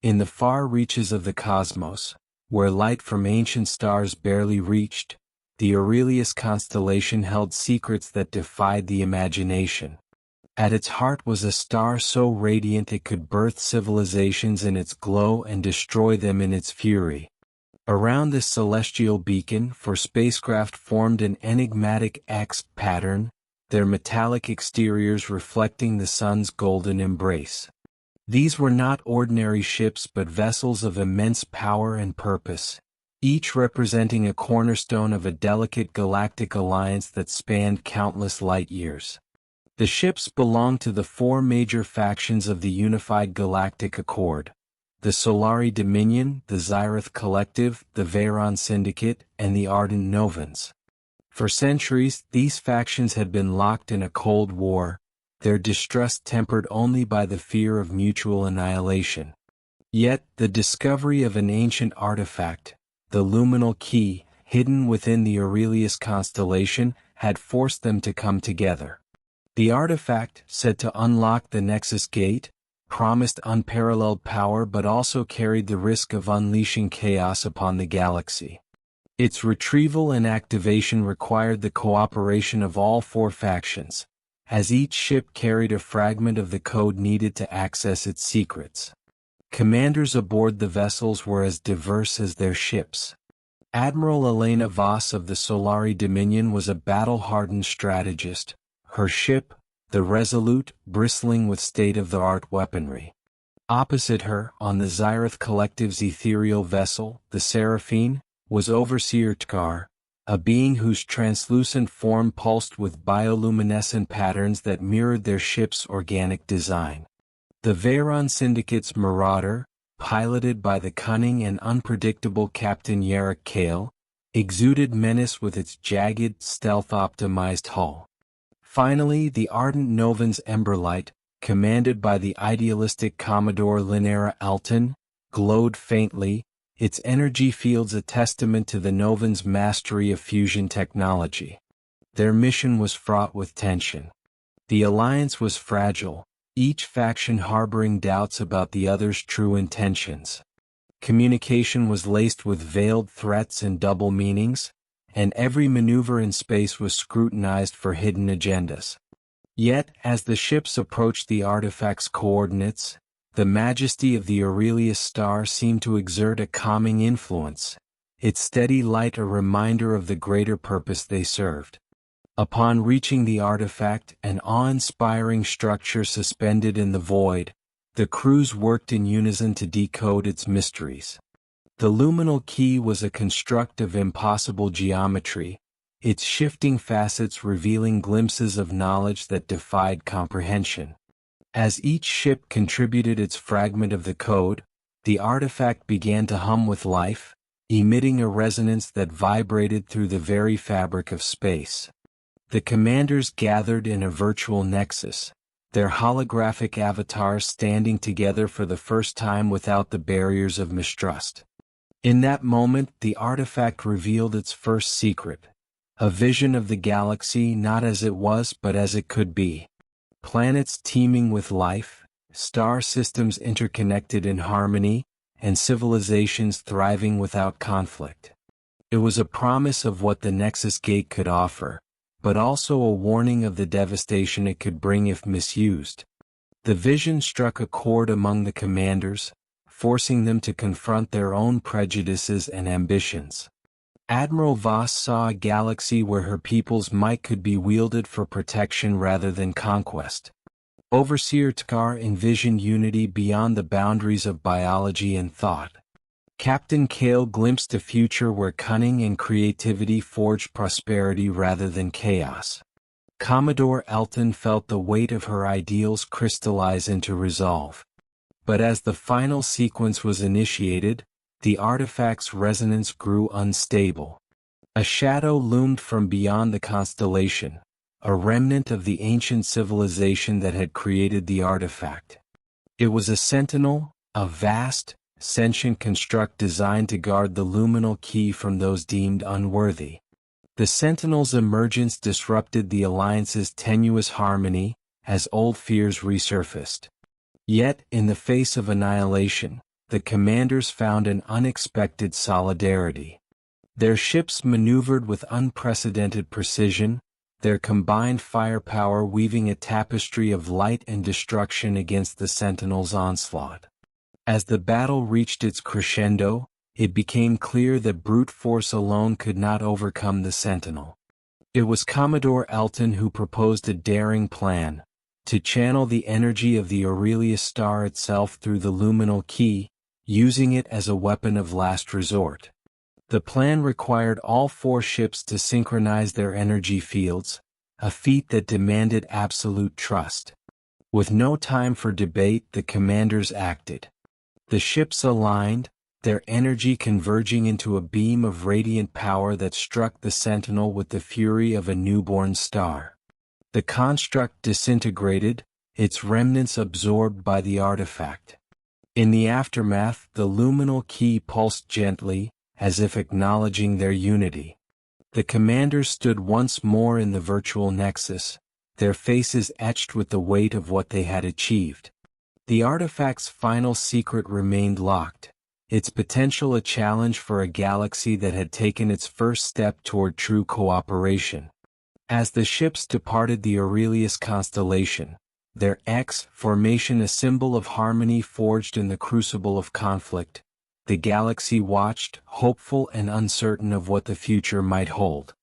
In the far reaches of the cosmos, where light from ancient stars barely reached, the Aurelius constellation held secrets that defied the imagination. At its heart was a star so radiant it could birth civilizations in its glow and destroy them in its fury. Around this celestial beacon, four spacecraft formed an enigmatic X pattern, their metallic exteriors reflecting the sun's golden embrace. These were not ordinary ships but vessels of immense power and purpose, each representing a cornerstone of a delicate galactic alliance that spanned countless light years. The ships belonged to the four major factions of the Unified Galactic Accord: the Solari Dominion, the Zyrith Collective, the Veyron Syndicate, and the Ardent Novans. For centuries, these factions had been locked in a cold war, their distrust tempered only by the fear of mutual annihilation. Yet, the discovery of an ancient artifact, the luminal key, hidden within the Aurelius constellation, had forced them to come together. The artifact, said to unlock the Nexus Gate, promised unparalleled power but also carried the risk of unleashing chaos upon the galaxy. Its retrieval and activation required the cooperation of all four factions, as each ship carried a fragment of the code needed to access its secrets. Commanders aboard the vessels were as diverse as their ships. Admiral Elena Voss of the Solari Dominion was a battle-hardened strategist, her ship, the Resolute, bristling with state-of-the-art weaponry. Opposite her, on the Zyrith Collective's ethereal vessel, the Seraphine, was Overseer Tkar, a being whose translucent form pulsed with bioluminescent patterns that mirrored their ship's organic design. The Veyron Syndicate's Marauder, piloted by the cunning and unpredictable Captain Yarrick Kale, exuded menace with its jagged, stealth-optimized hull. Finally, the Ardent Novan's Emberlight, commanded by the idealistic Commodore Linera Alton, glowed faintly, its energy fields a testament to the Novan's mastery of fusion technology. Their mission was fraught with tension. The alliance was fragile, each faction harboring doubts about the other's true intentions. Communication was laced with veiled threats and double meanings, and every maneuver in space was scrutinized for hidden agendas. Yet, as the ships approached the artifact's coordinates, the majesty of the Aurelius star seemed to exert a calming influence, its steady light a reminder of the greater purpose they served. Upon reaching the artifact, an awe-inspiring structure suspended in the void, the crews worked in unison to decode its mysteries. The luminal key was a construct of impossible geometry, its shifting facets revealing glimpses of knowledge that defied comprehension. As each ship contributed its fragment of the code, the artifact began to hum with life, emitting a resonance that vibrated through the very fabric of space. The commanders gathered in a virtual nexus, their holographic avatars standing together for the first time without the barriers of mistrust. In that moment, the artifact revealed its first secret, a vision of the galaxy not as it was but as it could be. Planets teeming with life, star systems interconnected in harmony, and civilizations thriving without conflict. It was a promise of what the Nexus Gate could offer, but also a warning of the devastation it could bring if misused. The vision struck a chord among the commanders, forcing them to confront their own prejudices and ambitions. Admiral Voss saw a galaxy where her people's might could be wielded for protection rather than conquest. Overseer Tkar envisioned unity beyond the boundaries of biology and thought. Captain Kale glimpsed a future where cunning and creativity forged prosperity rather than chaos. Commodore Elton felt the weight of her ideals crystallize into resolve. But as the final sequence was initiated, the artifact's resonance grew unstable. A shadow loomed from beyond the constellation, a remnant of the ancient civilization that had created the artifact. It was a sentinel, a vast, sentient construct designed to guard the luminal key from those deemed unworthy. The sentinel's emergence disrupted the Alliance's tenuous harmony, as old fears resurfaced. Yet, in the face of annihilation, the commanders found an unexpected solidarity. Their ships maneuvered with unprecedented precision, their combined firepower weaving a tapestry of light and destruction against the Sentinels' onslaught. As the battle reached its crescendo, it became clear that brute force alone could not overcome the Sentinel. It was Commodore Elton who proposed a daring plan, to channel the energy of the Aurelius star itself through the luminal key, using it as a weapon of last resort. The plan required all 4 ships to synchronize their energy fields, a feat that demanded absolute trust. With no time for debate, the commanders acted. The ships aligned, their energy converging into a beam of radiant power that struck the Sentinel with the fury of a newborn star. The construct disintegrated, its remnants absorbed by the artifact. In the aftermath, the luminal key pulsed gently, as if acknowledging their unity. The commanders stood once more in the virtual nexus, their faces etched with the weight of what they had achieved. The artifact's final secret remained locked, its potential a challenge for a galaxy that had taken its first step toward true cooperation. As the ships departed the Aurelius constellation, their X formation a symbol of harmony forged in the crucible of conflict, the galaxy watched, hopeful and uncertain of what the future might hold.